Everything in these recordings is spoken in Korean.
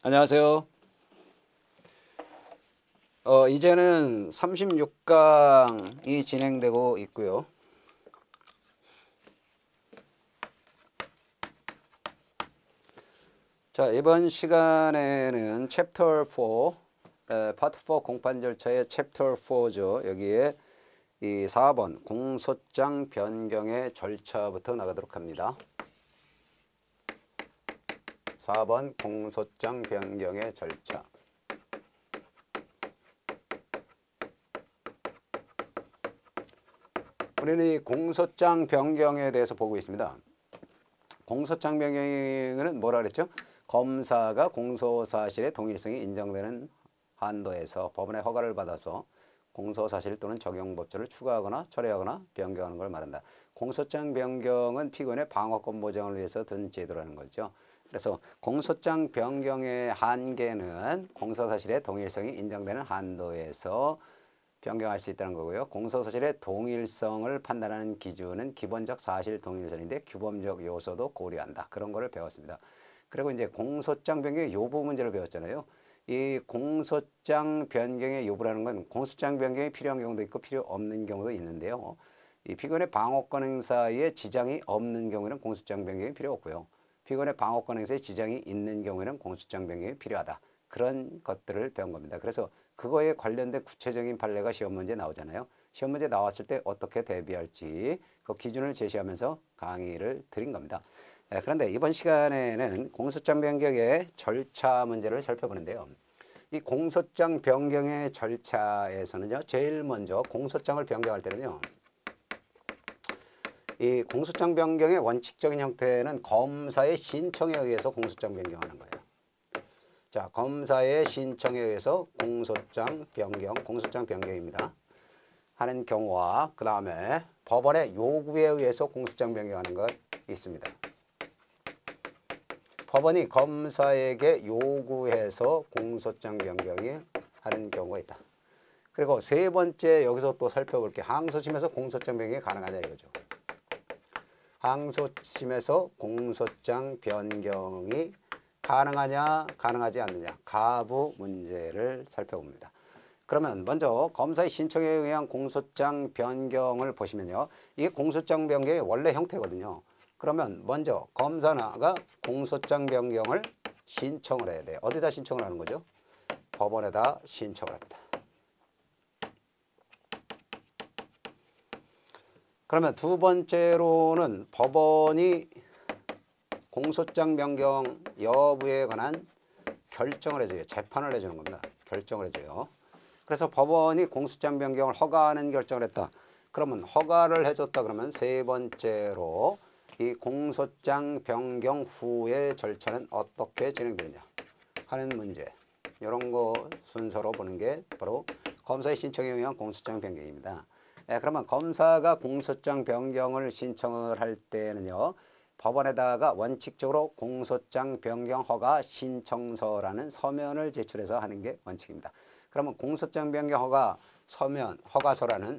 안녕하세요. 이제는 36강이 진행되고 있고요. 자, 이번 시간에는 챕터 4, 파트 4 공판 절차의 챕터 4죠. 여기에 이 4번 공소장 변경의 절차부터 나가도록 합니다. 4번 공소장 변경의 절차. 우리는 이 공소장 변경에 대해서 보고 있습니다. 공소장 변경은 뭐라 그랬죠? 검사가 공소사실의 동일성이 인정되는 한도에서 법원의 허가를 받아서 공소사실 또는 적용법조를 추가하거나 철회하거나 변경하는 걸 말한다. 공소장 변경은 피고인의 방어권 보장을 위해서 든 제도라는 거죠. 그래서 공소장 변경의 한계는 공소사실의 동일성이 인정되는 한도에서 변경할 수 있다는 거고요. 공소사실의 동일성을 판단하는 기준은 기본적 사실 동일선인데 규범적 요소도 고려한다. 그런 거를 배웠습니다. 그리고 이제 공소장 변경의 요부 문제를 배웠잖아요. 이 공소장 변경의 요부라는 건 공소장 변경이 필요한 경우도 있고 필요 없는 경우도 있는데요. 이 피고인의 방어권 행사에 지장이 없는 경우에는 공소장 변경이 필요 없고요. 피고인의 방어권 행사에 지장이 있는 경우에는 공소장 변경이 필요하다. 그런 것들을 배운 겁니다. 그래서 그거에 관련된 구체적인 판례가 시험 문제 나오잖아요. 시험 문제 나왔을 때 어떻게 대비할지 그 기준을 제시하면서 강의를 드린 겁니다. 그런데 이번 시간에는 공소장 변경의 절차 문제를 살펴보는데요. 이 공소장 변경의 절차에서는요. 제일 먼저 공소장을 변경할 때는요. 이 공소장 변경의 원칙적인 형태는 검사의 신청에 의해서 공소장 변경하는 거예요. 자, 검사의 신청에 의해서 공소장 변경입니다. 하는 경우와 그 다음에 법원의 요구에 의해서 공소장 변경하는 것 있습니다. 법원이 검사에게 요구해서 공소장 변경이 하는 경우가 있다. 그리고 세 번째 여기서 또 살펴볼 게 항소심에서 공소장 변경이 가능하냐 이거죠. 항소심에서 공소장 변경이 가능하냐 가능하지 않느냐 가부 문제를 살펴봅니다. 그러면 먼저 검사의 신청에 의한 공소장 변경을 보시면요. 이게 공소장 변경의 원래 형태거든요. 그러면 먼저 검사가 공소장 변경을 신청을 해야 돼요. 어디다 신청을 하는 거죠? 법원에다 신청을 합니다. 그러면 두 번째로는 법원이 공소장 변경 여부에 관한 결정을 해줘요. 재판을 해주는 겁니다. 결정을 해줘요. 그래서 법원이 공소장 변경을 허가하는 결정을 했다. 그러면 허가를 해줬다 그러면 세 번째로 이 공소장 변경 후의 절차는 어떻게 진행되느냐 하는 문제. 이런 거 순서로 보는 게 바로 검사의 신청에 의한 공소장 변경입니다. 그러면 검사가 공소장 변경을 신청을 할 때는요. 법원에다가 원칙적으로 공소장 변경 허가 신청서라는 서면을 제출해서 하는 게 원칙입니다. 그러면 공소장 변경 허가 서면 허가서라는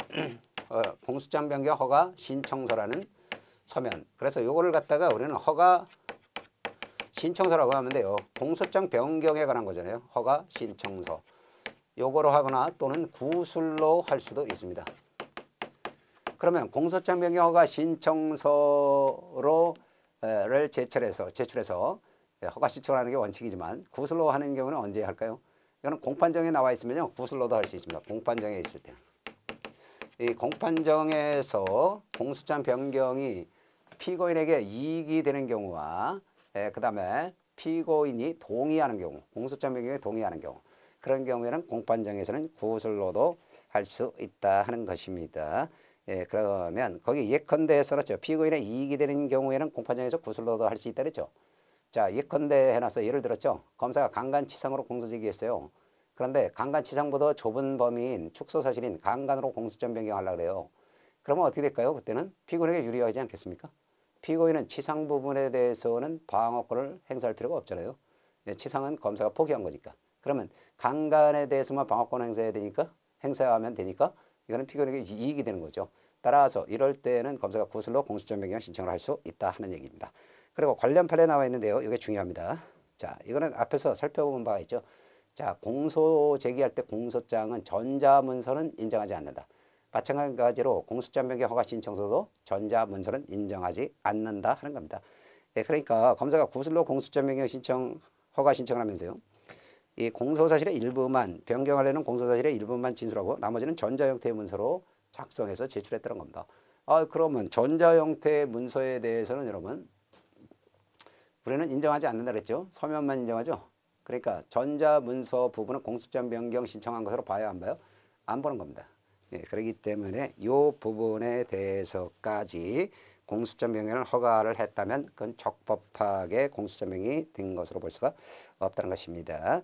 공소장 변경 허가 신청서라는 서면. 그래서 요거를 갖다가 우리는 허가 신청서라고 하면 돼요. 공소장 변경에 관한 거잖아요. 허가 신청서. 요거로 하거나 또는 구술로 할 수도 있습니다. 그러면 공소장 변경 허가 신청서를 제출해서 허가 신청하는 게 원칙이지만 구술로 하는 경우는 언제 할까요? 이거는 공판정에 나와 있으면요. 구술로도 할 수 있습니다. 공판정에 있을 때. 이 공판정에서 공소장 변경이 피고인에게 이익이 되는 경우와 그 다음에 피고인이 동의하는 경우, 공소장 변경에 동의하는 경우 그런 경우에는 공판정에서는 구술로도 할 수 있다 하는 것입니다. 그러면 거기 예컨대 써놨죠. 피고인의 이익이 되는 경우에는 공판정에서 구술로도 할 수 있다 그랬죠. 자, 예컨대 해놔서 예를 들었죠. 검사가 강간치상으로 공소제기했어요. 그런데 강간치상보다 좁은 범위인 축소사실인 강간으로 공소장 변경하려고 그래요. 그러면 어떻게 될까요? 그때는 피고인에게 유리하지 않겠습니까? 피고인은 치상 부분에 대해서는 방어권을 행사할 필요가 없잖아요. 치상은 검사가 포기한 거니까. 그러면 강간에 대해서만 방어권 행사하면 되니까 이거는 피고인에게 이익이 되는 거죠. 따라서 이럴 때는 검사가 구술로 공소장 변경 신청을 할 수 있다 하는 얘기입니다. 그리고 관련 판례 나와 있는데요. 이게 중요합니다. 자, 이거는 앞에서 살펴본 바가 있죠. 자, 공소 제기할 때 공소장은 전자문서는 인정하지 않는다. 마찬가지로 공소장 변경 허가 신청서도 전자문서는 인정하지 않는다 하는 겁니다. 예, 그러니까 검사가 구술로 공소장 변경 신청 허가 신청을 하면서요. 이 공소사실의 일부만 변경하려는 공소사실의 일부만 진술하고 나머지는 전자 형태의 문서로 작성해서 제출했다는 겁니다. 아, 그러면 전자 형태의 문서에 대해서는 여러분 우리는 인정하지 않는다 그랬죠. 서면만 인정하죠. 그러니까 전자 문서 부분은 공소장 변경 신청한 것으로 봐야 안 봐요? 안 보는 겁니다. 예, 그렇기 때문에 이 부분에 대해서까지 공소장 변경을 허가를 했다면 그건 적법하게 공소장 변경이 된 것으로 볼 수가 없다는 것입니다.